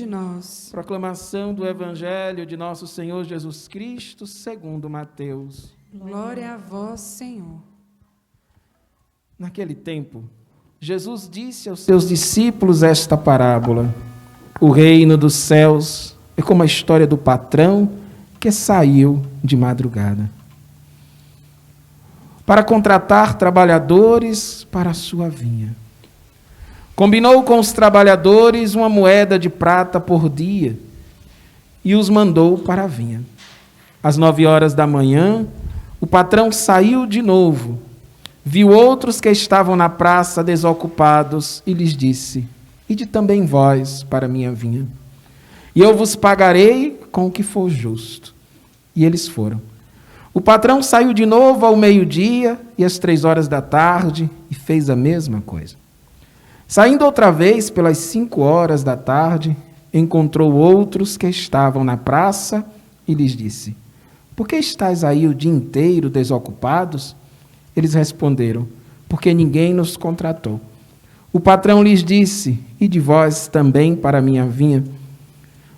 de nós. Proclamação do Evangelho de nosso Senhor Jesus Cristo, segundo Mateus. Glória a vós, Senhor. Naquele tempo, Jesus disse aos seus discípulos esta parábola: o reino dos céus é como a história do patrão que saiu de madrugada para contratar trabalhadores para a sua vinha. Combinou com os trabalhadores uma moeda de prata por dia e os mandou para a vinha. Às 9 horas da manhã, o patrão saiu de novo, viu outros que estavam na praça desocupados e lhes disse: ide também vós para a minha vinha, e eu vos pagarei com o que for justo. E eles foram. O patrão saiu de novo ao meio-dia e às 3 horas da tarde e fez a mesma coisa. Saindo outra vez pelas 5 horas da tarde, encontrou outros que estavam na praça e lhes disse: por que estáis aí o dia inteiro desocupados? Eles responderam: porque ninguém nos contratou. O patrão lhes disse: ide vós também para a minha vinha.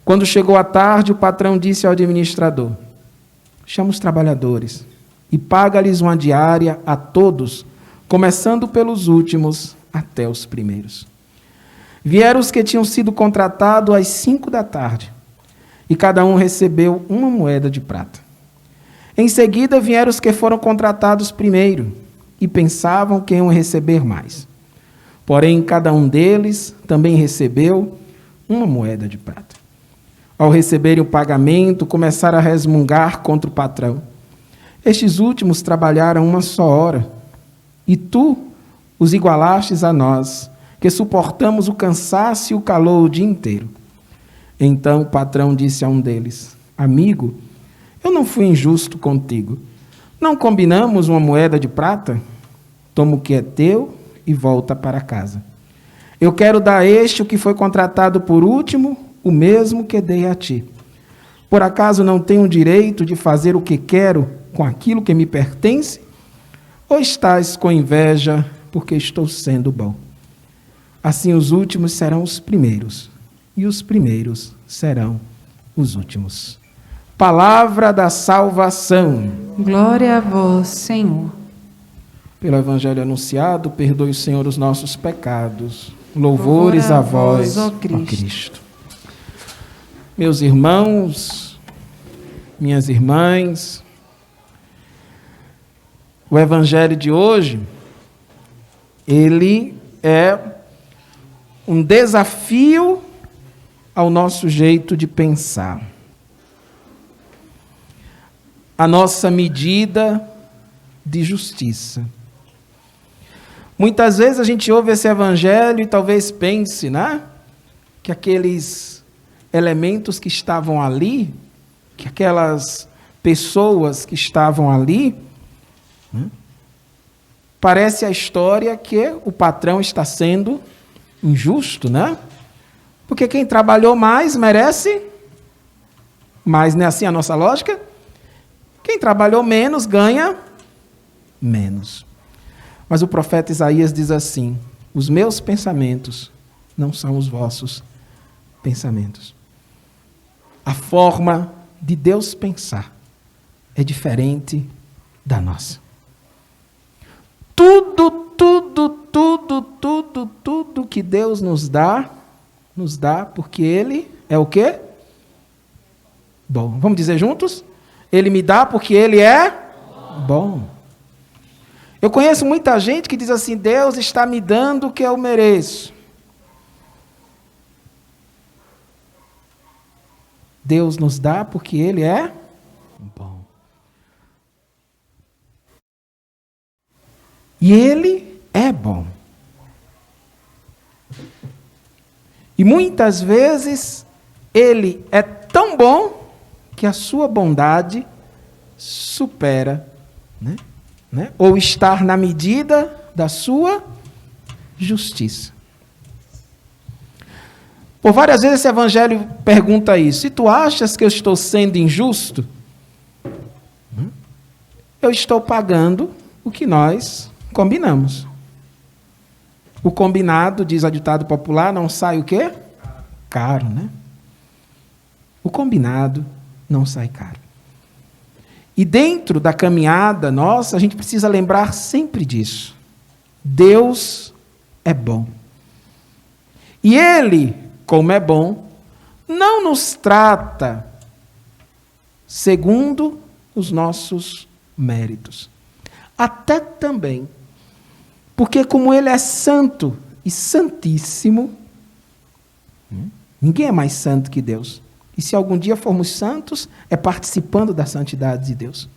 Quando chegou a tarde, o patrão disse ao administrador: chama os trabalhadores e paga-lhes uma diária a todos, começando pelos últimos até os primeiros. Vieram os que tinham sido contratados às 5 da tarde, e cada um recebeu uma moeda de prata. Em seguida vieram os que foram contratados primeiro, e pensavam que iam receber mais. Porém, cada um deles também recebeu uma moeda de prata. Ao receberem o pagamento, começaram a resmungar contra o patrão. Estes últimos trabalharam 1 só hora, e tu os igualastes a nós, que suportamos o cansaço e o calor o dia inteiro. Então o patrão disse a um deles: amigo, eu não fui injusto contigo. Não combinamos uma moeda de prata? Toma o que é teu e volta para casa. Eu quero dar a este o que foi contratado por último, o mesmo que dei a ti. Por acaso não tenho o direito de fazer o que quero com aquilo que me pertence? Ou estás com inveja porque estou sendo bom? Assim os últimos serão os primeiros, e os primeiros serão os últimos. Palavra da salvação. Glória a vós, Senhor. Pelo Evangelho anunciado, perdoe o Senhor os nossos pecados. Louvores a vós, ó Cristo. Meus irmãos, minhas irmãs, o Evangelho de hoje, ele é um desafio ao nosso jeito de pensar. A nossa medida de justiça. Muitas vezes a gente ouve esse Evangelho e talvez pense, né, que aqueles elementos que estavam ali, que aquelas pessoas que estavam ali, parece a história que o patrão está sendo injusto, né? Porque quem trabalhou mais merece mais, não é assim a nossa lógica? Quem trabalhou menos ganha menos. Mas o profeta Isaías diz assim: os meus pensamentos não são os vossos pensamentos. A forma de Deus pensar é diferente da nossa. Tudo que Deus nos dá porque Ele é o quê? Bom. Vamos dizer juntos? Ele me dá porque Ele é bom. Eu conheço muita gente que diz assim: Deus está me dando o que eu mereço. Deus nos dá porque Ele é bom. E Ele é bom. E muitas vezes Ele é tão bom que a sua bondade supera, né? Ou estar na medida da sua justiça. Por várias vezes esse Evangelho pergunta isso: se tu achas que eu estou sendo injusto, eu estou pagando o que nós combinamos. O combinado, diz a ditado popular, não sai o quê? Caro, né? o combinado não sai caro. E dentro da caminhada nossa, a gente precisa lembrar sempre disso. Deus é bom. E Ele, como é bom, não nos trata segundo os nossos méritos. Até também, porque como Ele é santo e santíssimo, ninguém é mais santo que Deus. E se algum dia formos santos, é participando da santidade de Deus.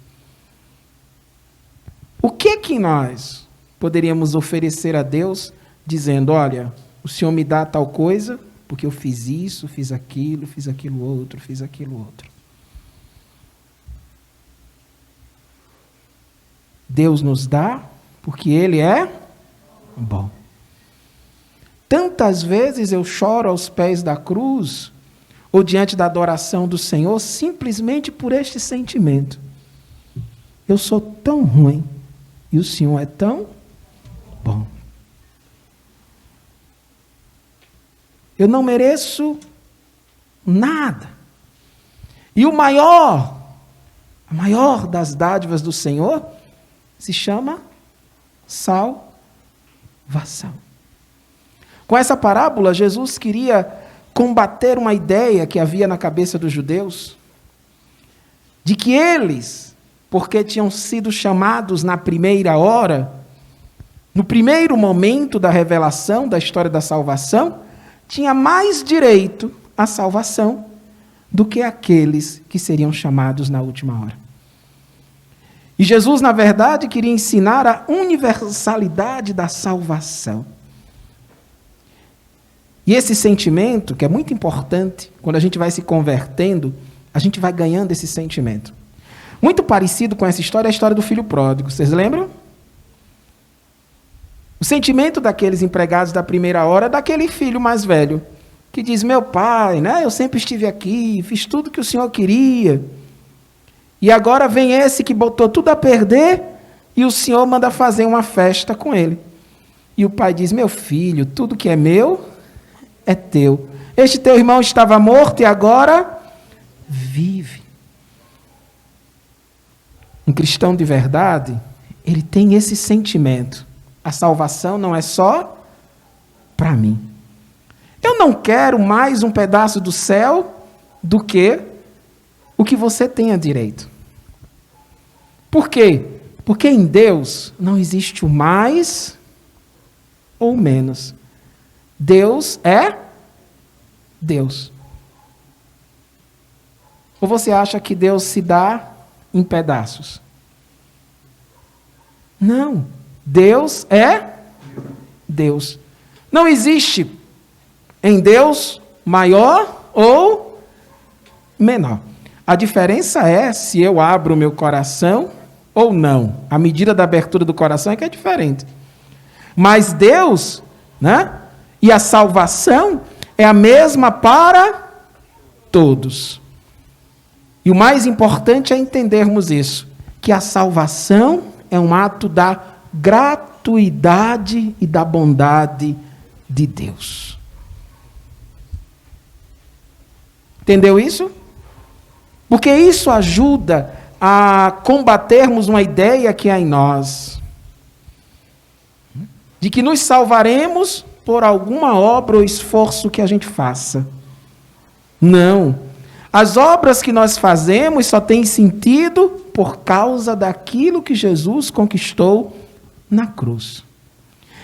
O que nós poderíamos oferecer a Deus dizendo, olha, o Senhor me dá tal coisa, porque eu fiz isso, fiz aquilo outro, fiz aquilo outro. Deus nos dá porque Ele é bom. Tantas vezes eu choro aos pés da cruz, ou diante da adoração do Senhor, simplesmente por este sentimento. Eu sou tão ruim, e o Senhor é tão bom. Eu não mereço nada. E a maior das dádivas do Senhor, se chama salvação. Com essa parábola, Jesus queria combater uma ideia que havia na cabeça dos judeus, de que eles, porque tinham sido chamados na primeira hora, no primeiro momento da revelação da história da salvação, tinha mais direito à salvação do que aqueles que seriam chamados na última hora. E Jesus, na verdade, queria ensinar a universalidade da salvação. E esse sentimento, que é muito importante, quando a gente vai se convertendo, a gente vai ganhando esse sentimento. Muito parecido com essa história é a história do filho pródigo. Vocês lembram? O sentimento daqueles empregados da primeira hora é daquele filho mais velho, que diz, meu pai, né, eu sempre estive aqui, fiz tudo que o Senhor queria, e agora vem esse que botou tudo a perder, e o Senhor manda fazer uma festa com ele. E o pai diz, meu filho, tudo que é meu é teu. Este teu irmão estava morto e agora vive. Um cristão de verdade, ele tem esse sentimento. A salvação não é só para mim. Eu não quero mais um pedaço do céu do que o que você tenha direito. Por quê? Porque em Deus não existe o mais ou menos. Deus é Deus. Ou você acha que Deus se dá em pedaços? Não. Deus é Deus. Não existe em Deus maior ou menor. A diferença é se eu abro o meu coração ou não. A medida da abertura do coração é que é diferente. Mas Deus, né? E a salvação é a mesma para todos. E o mais importante é entendermos isso, que a salvação é um ato da gratuidade e da bondade de Deus. Entendeu isso? Porque isso ajuda a combatermos uma ideia que há em nós, de que nos salvaremos por alguma obra ou esforço que a gente faça. Não. As obras que nós fazemos só têm sentido por causa daquilo que Jesus conquistou na cruz.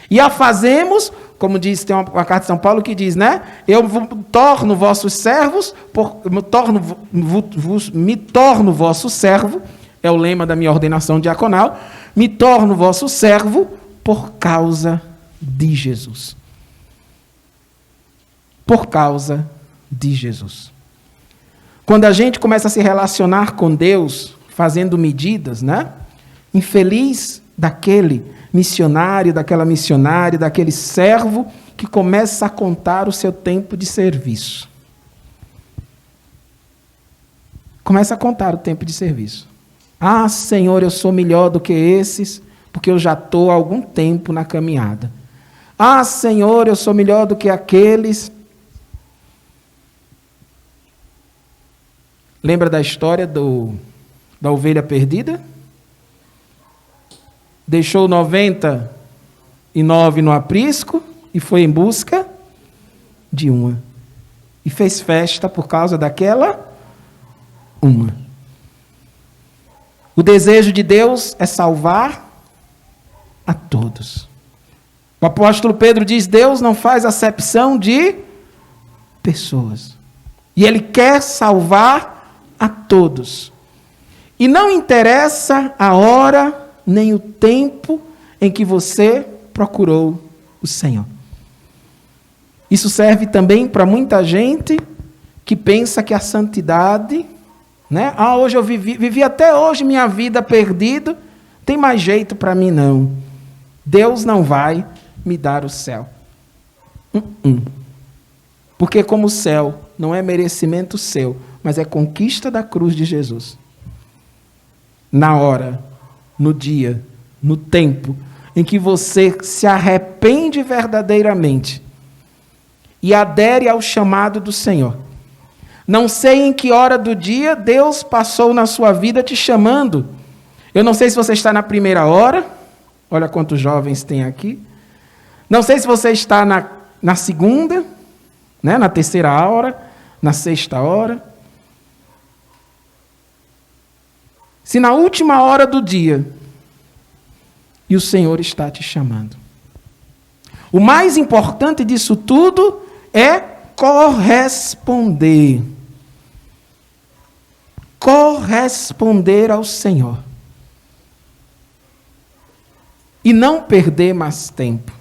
E a fazemos, como diz, tem uma carta de São Paulo que diz, né? Eu torno vossos servos, me torno vosso servo, é o lema da minha ordenação diaconal, me torno vosso servo por causa de Jesus. Por causa de Jesus. Quando a gente começa a se relacionar com Deus, fazendo medidas, né? Infeliz daquele missionário, daquela missionária, daquele servo que começa a contar o seu tempo de serviço. Começa a contar o tempo de serviço. Ah, Senhor, eu sou melhor do que esses, porque eu já estou há algum tempo na caminhada. Ah, Senhor, eu sou melhor do que aqueles. Lembra da história da ovelha perdida? Deixou 99 no aprisco e foi em busca de uma. E fez festa por causa daquela uma. O desejo de Deus é salvar a todos. O apóstolo Pedro diz: Deus não faz acepção de pessoas. E Ele quer salvar a todos. E não interessa a hora nem o tempo em que você procurou o Senhor. Isso serve também para muita gente que pensa que a santidade, né? Hoje eu vivi até hoje minha vida perdido, tem mais jeito para mim não. Deus não vai me dar o céu. Porque como o céu não é merecimento seu, mas é conquista da cruz de Jesus. Na hora, no dia, no tempo em que você se arrepende verdadeiramente e adere ao chamado do Senhor. Não sei em que hora do dia Deus passou na sua vida te chamando. Eu não sei se você está na primeira hora. Olha quantos jovens tem aqui. Não sei se você está na segunda, né, na terceira hora, na sexta hora. Se na última hora do dia e o Senhor está te chamando. O mais importante disso tudo é corresponder. Corresponder ao Senhor. E não perder mais tempo.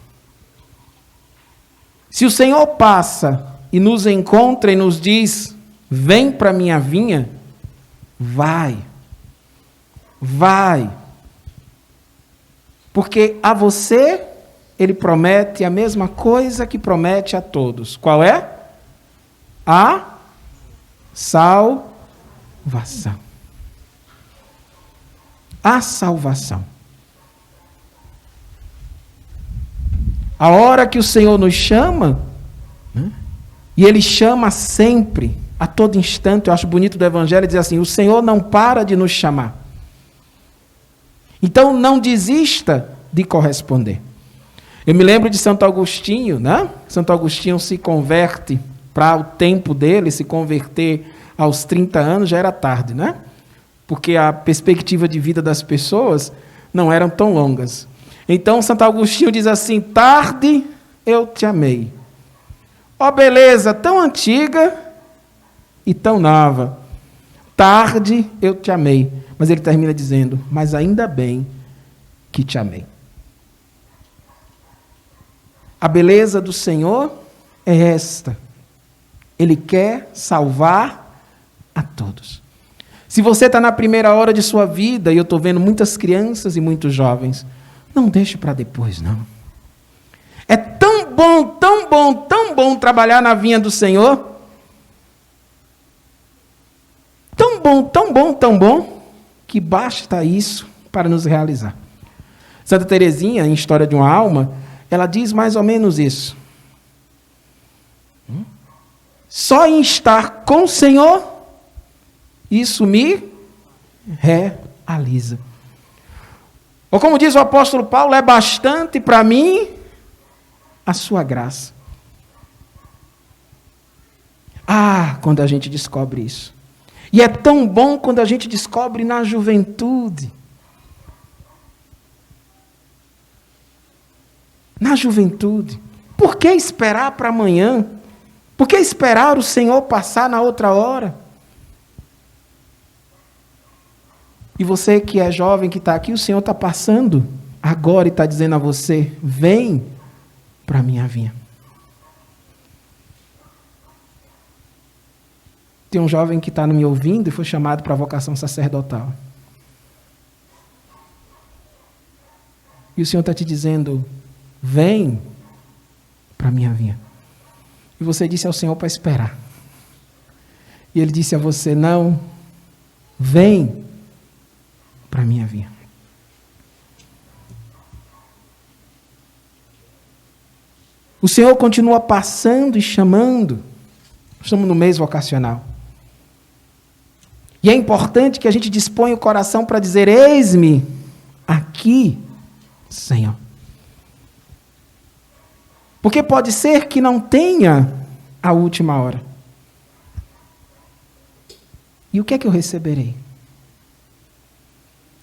Se o Senhor passa e nos encontra e nos diz: vem para a minha vinha, vai. Vai. Porque a você Ele promete a mesma coisa que promete a todos. Qual é? A salvação. A salvação. A hora que o Senhor nos chama, né? E Ele chama sempre, a todo instante. Eu acho bonito do Evangelho dizer assim: o Senhor não para de nos chamar. Então não desista de corresponder. Eu me lembro de Santo Agostinho, né? Santo Agostinho se converte para o tempo dele, se converter aos 30 anos já era tarde, né? Porque a perspectiva de vida das pessoas não eram tão longas. Então Santo Agostinho diz assim: tarde eu te amei. Ó beleza tão antiga e tão nova. Tarde eu te amei. Mas ele termina dizendo: mas ainda bem que te amei. A beleza do Senhor é esta. Ele quer salvar a todos. Se você está na primeira hora de sua vida, e eu estou vendo muitas crianças e muitos jovens, não deixe para depois, não. É tão bom, tão bom, tão bom trabalhar na vinha do Senhor. Tão bom, tão bom, tão bom, que basta isso para nos realizar. Santa Teresinha, em História de uma Alma, ela diz mais ou menos isso. Só em estar com o Senhor, isso me realiza. Ou como diz o apóstolo Paulo, é bastante para mim a sua graça. Ah, quando a gente descobre isso. E é tão bom quando a gente descobre na juventude. Na juventude. Por que esperar para amanhã? Por que esperar o Senhor passar na outra hora? E você que é jovem, que está aqui, o Senhor está passando agora e está dizendo a você: vem para a minha vinha. Tem um jovem que está me ouvindo e foi chamado para a vocação sacerdotal. E o Senhor está te dizendo: vem para a minha vinha. E você disse ao Senhor para esperar. E Ele disse a você: não, vem para a minha vinha. O Senhor continua passando e chamando. Estamos no mês vocacional. E é importante que a gente disponha o coração para dizer: eis-me aqui, Senhor. Porque pode ser que não tenha a última hora. E o que é que eu receberei?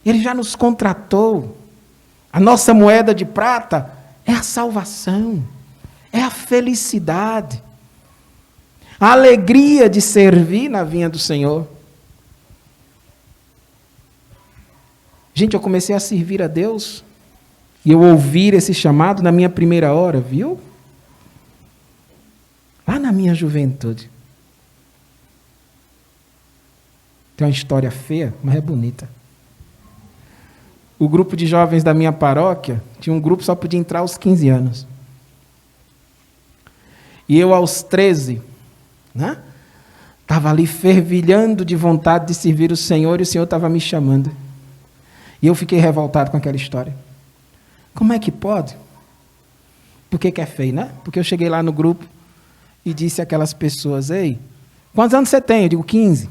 Ele já nos contratou. A nossa moeda de prata é a salvação, é a felicidade, a alegria de servir na vinha do Senhor. Gente, eu comecei a servir a Deus e eu ouvir esse chamado na minha primeira hora, viu? Lá na minha juventude. Tem uma história feia, mas é bonita. O grupo de jovens da minha paróquia, tinha um grupo que só podia entrar aos 15 anos. E eu aos 13, né? Estava ali fervilhando de vontade de servir o Senhor e o Senhor estava me chamando. E eu fiquei revoltado com aquela história. Como é que pode? Por que é feio, né? Porque eu cheguei lá no grupo e disse àquelas pessoas: ei, quantos anos você tem? Eu digo: 15.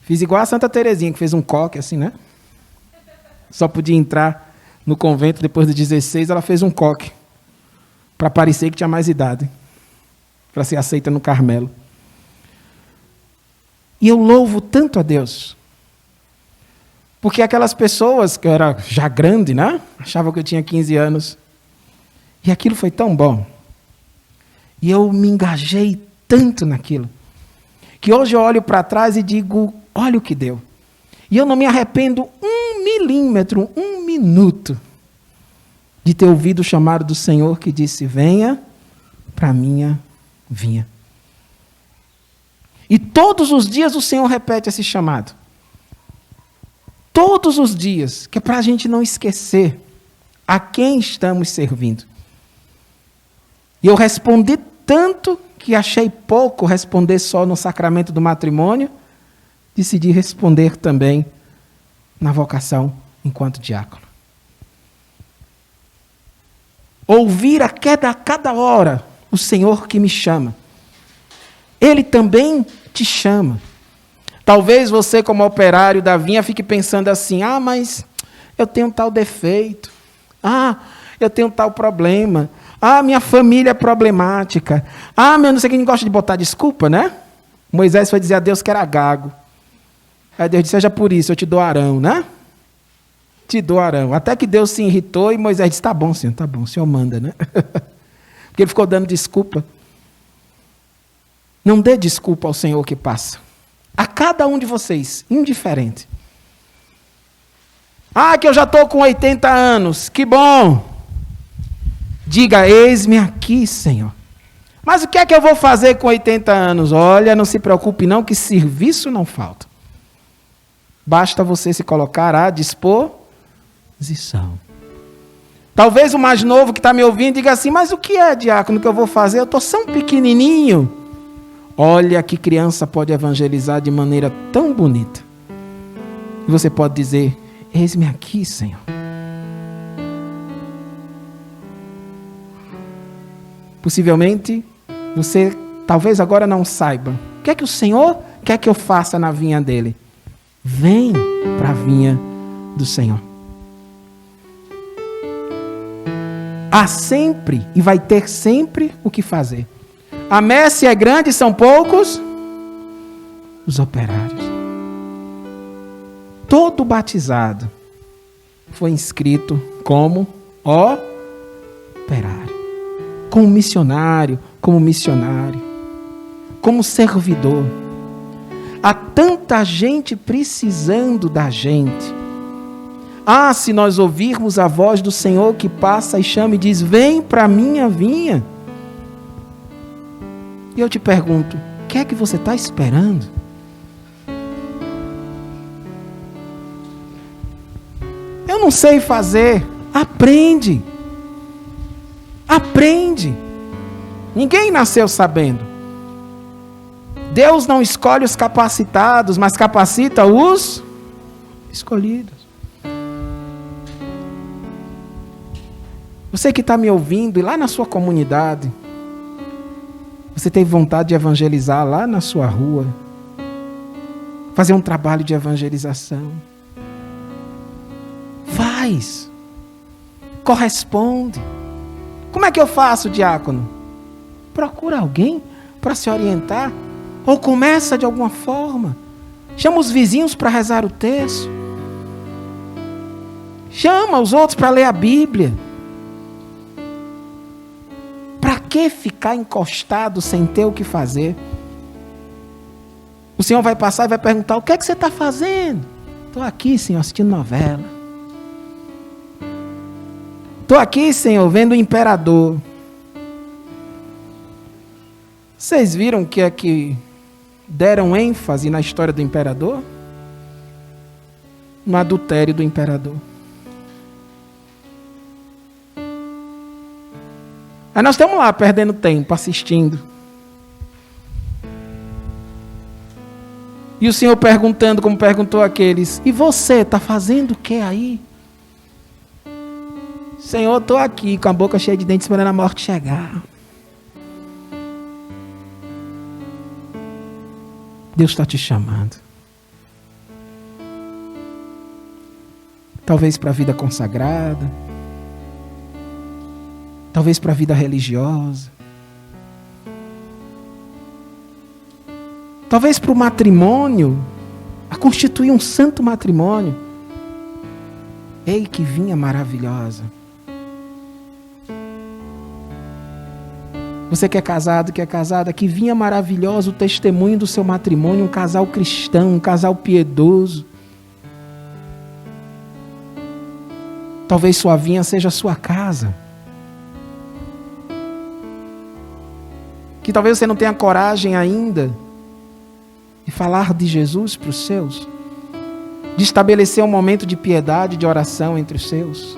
Fiz igual a Santa Terezinha, que fez um coque assim, né? Só podia entrar no convento depois de 16, ela fez um coque. Para parecer que tinha mais idade. Para ser aceita no Carmelo. E eu louvo tanto a Deus. Porque aquelas pessoas, que eu era já grande, né? Achavam que eu tinha 15 anos. E aquilo foi tão bom. E eu me engajei tanto naquilo. Que hoje eu olho para trás e digo: olha o que deu. E eu não me arrependo 1 milímetro, 1 minuto, de ter ouvido o chamado do Senhor que disse: venha para a minha vinha. E todos os dias o Senhor repete esse chamado. Todos os dias, que é para a gente não esquecer a quem estamos servindo. E eu respondi tanto que achei pouco responder só no sacramento do matrimônio, decidi responder também na vocação enquanto diácono. Ouvir a cada hora o Senhor que me chama. Ele também te chama. Talvez você, como operário da vinha, fique pensando assim: ah, mas eu tenho um tal defeito. Ah, eu tenho um tal problema. Ah, minha família é problemática. Ah, meu não sei quem gosta de botar desculpa, né? Moisés foi dizer a Deus que era gago. Aí Deus disse: seja por isso, eu te dou Arão, né? Te dou Arão. Até que Deus se irritou e Moisés disse: tá bom, Senhor, tá bom, o Senhor manda, né? Porque ele ficou dando desculpa. Não dê desculpa ao Senhor que passa. A cada um de vocês, indiferente. Ah, que eu já estou com 80 anos, que bom. Diga: eis-me aqui, Senhor. Mas o que é que eu vou fazer com 80 anos? Olha, não se preocupe não, que serviço não falta. Basta você se colocar à disposição. Talvez o mais novo que está me ouvindo diga assim: mas o que é, diácono, que eu vou fazer? Eu estou tão pequenininho. Olha que criança pode evangelizar de maneira tão bonita. E você pode dizer: eis-me aqui, Senhor. Possivelmente, você talvez agora não saiba. O que é que o Senhor quer que eu faça na vinha dele? Vem para a vinha do Senhor. Há sempre e vai ter sempre o que fazer. A messe é grande e são poucos os operários. Todo batizado foi inscrito como operário, como missionário, como servidor. Há tanta gente precisando da gente. Ah, se nós ouvirmos a voz do Senhor que passa e chama e diz: vem para a minha vinha. E eu te pergunto: o que é que você está esperando? Eu não sei fazer. Aprende. Aprende. Ninguém nasceu sabendo. Deus não escolhe os capacitados, mas capacita os escolhidos. Você que está me ouvindo e lá na sua comunidade, você teve vontade de evangelizar lá na sua rua, fazer um trabalho de evangelização. Faz. Corresponde. Como é que eu faço, diácono? Procura alguém para se orientar. Ou começa de alguma forma. Chama os vizinhos para rezar o texto. Chama os outros para ler a Bíblia. Para que ficar encostado sem ter o que fazer? O Senhor vai passar e vai perguntar: o que é que você está fazendo? Estou aqui, Senhor, assistindo novela. Estou aqui, Senhor, vendo o Imperador. Vocês viram que é que deram ênfase na história do Imperador? No adultério do Imperador. Aí nós estamos lá perdendo tempo, assistindo. E o Senhor perguntando, como perguntou aqueles: e você, está fazendo o que aí? Senhor, estou aqui com a boca cheia de dentes esperando a morte chegar. Deus está te chamando. Talvez para a vida consagrada. Talvez para a vida religiosa. Talvez para o matrimônio. A constituir um santo matrimônio. Ei, que vinha maravilhosa. Você que é casado, que é casada, que vinha maravilhoso o testemunho do seu matrimônio, um casal cristão, um casal piedoso. Talvez sua vinha seja a sua casa. Que talvez você não tenha coragem ainda de falar de Jesus para os seus, de estabelecer um momento de piedade, de oração entre os seus.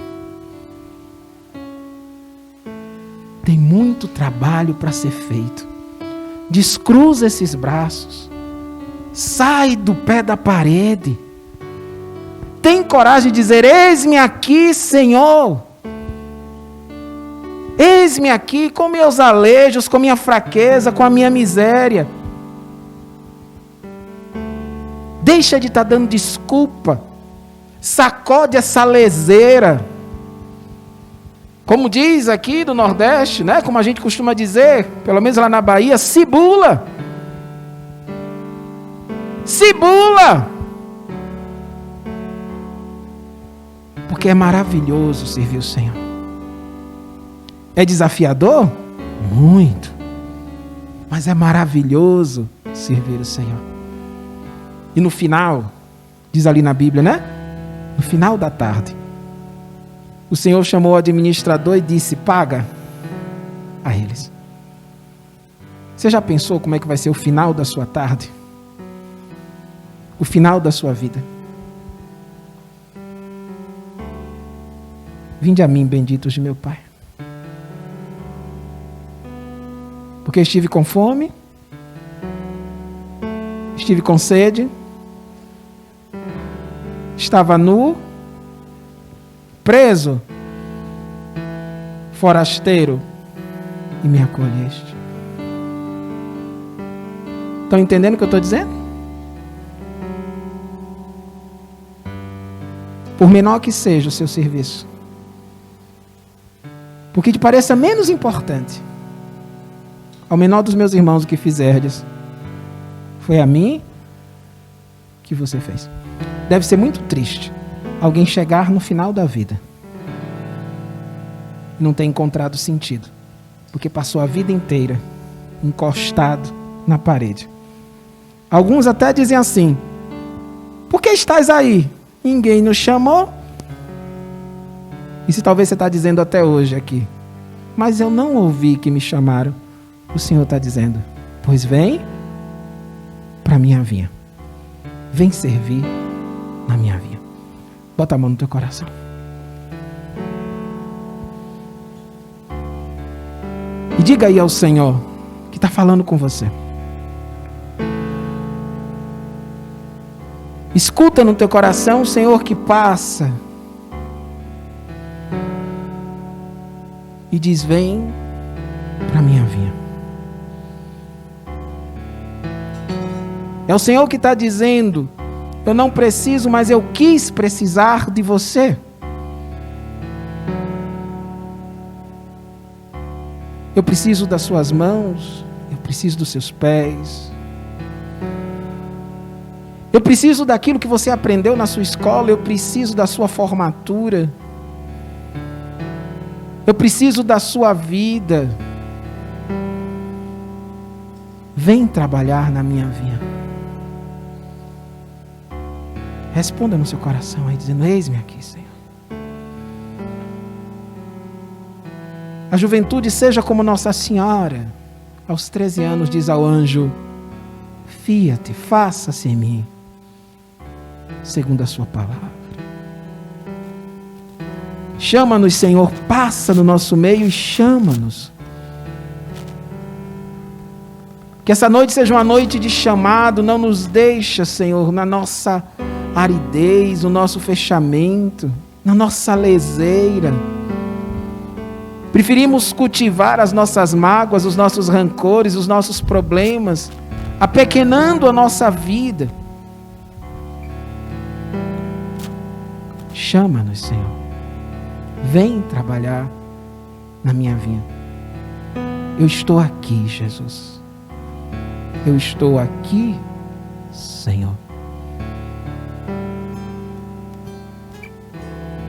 Tem muito trabalho para ser feito. Descruza esses braços. Sai do pé da parede. Tem coragem de dizer: eis-me aqui, Senhor. Eis-me aqui com meus alejos, com minha fraqueza, com a minha miséria. Deixa de estar dando desculpa. Sacode essa leseira. Como diz aqui do Nordeste, né? Como a gente costuma dizer, pelo menos lá na Bahia, cibula. Cibula. Porque é maravilhoso servir o Senhor. É desafiador? Muito. Mas é maravilhoso servir o Senhor. E no final, diz ali na Bíblia, né? No final da tarde, o Senhor chamou o administrador e disse: paga a eles. Você já pensou como é que vai ser o final da sua tarde? O final da sua vida? Vinde a mim, benditos de meu Pai. Porque estive com fome, estive com sede, estava nu, preso, forasteiro, e me acolheste. Estão entendendo o que eu estou dizendo? Por menor que seja o seu serviço, porque te pareça menos importante, ao menor dos meus irmãos o que fizerdes, foi a mim que você fez. Deve ser muito triste alguém chegar no final da vida e não ter encontrado sentido, porque passou a vida inteira encostado na parede. Alguns até dizem assim: por que estás aí? Ninguém nos chamou. E se talvez você está dizendo até hoje aqui: mas eu não ouvi que me chamaram. O Senhor está dizendo: pois vem para a minha vinha. Vem servir na minha vinha. Bota a mão no teu coração. E diga aí ao Senhor que está falando com você. Escuta no teu coração o Senhor que passa e diz: vem para a minha vinha. É o Senhor que está dizendo: eu não preciso, mas eu quis precisar de você. Eu preciso das suas mãos, eu preciso dos seus pés. Eu preciso daquilo que você aprendeu na sua escola, eu preciso da sua formatura. Eu preciso da sua vida. Vem trabalhar na minha vinha. Responda no seu coração aí, dizendo: eis-me aqui, Senhor. A juventude seja como Nossa Senhora. Aos 13 anos diz ao anjo: fia-te, faça-se em mim, segundo a sua palavra. Chama-nos, Senhor, passa no nosso meio e chama-nos. Que essa noite seja uma noite de chamado. Não nos deixa, Senhor, na nossa aridez, no nosso fechamento, na nossa leseira. Preferimos cultivar as nossas mágoas, os nossos rancores, os nossos problemas, apequenando a nossa vida. Chama-nos, Senhor. Vem trabalhar na minha vinha. Eu estou aqui, Jesus. Eu estou aqui, Senhor.